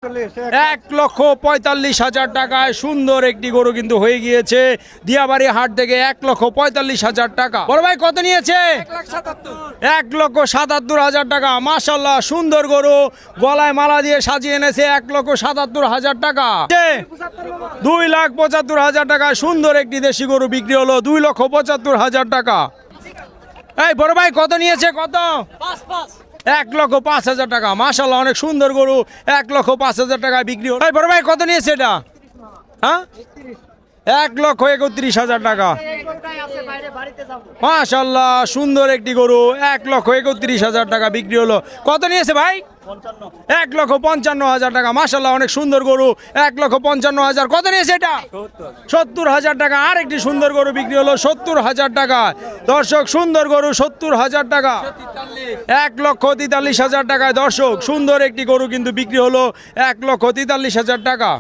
1,45,000 টাকায় সুন্দর একটি গরু কিন্তু হয়ে গিয়েছে দিয়াবাড়ি হাট থেকে 1,45,000 টাকা। বড় ভাই কত নিয়েছে? 1,77,000 টাকা। মাশাআল্লাহ সুন্দর গরু, গলায় মালা দিয়ে সাজিয়ে এনেছে 1,77,000 টাকা। 2,75,000 টাকা সুন্দর একটি দেশি গরু বিক্রি হলো 2,75,000 টাকা। এই বড় ভাই কত নিয়েছে? কত? 1,05,000 টাকা। মাশাআল্লাহ অনেক সুন্দর গরু 1,05,000 টাকা বিক্রি হলো। এই বড় ভাই কত নিয়েছে এটা? হ্যাঁ 1,31,000 টাকা। মাশাআল্লাহ সুন্দর একটি গরু 1,31,000 টাকা বিক্রি হলো। কত নিয়েছে ভাই? 1,55,000 টাকা। মাশাআল্লাহ অনেক সুন্দর গরু 1,55,000। কত নিয়েছে এটা? 70,000 টাকা। আর একটি সুন্দর গরু বিক্রি হলো 70,000 টাকা। দর্শক সুন্দর গরু 70,000 টাকা। 1,43,000 টাকায় দর্শক সুন্দর একটি গরু কিন্তু বিক্রি হলো 1,43,000 টাকা।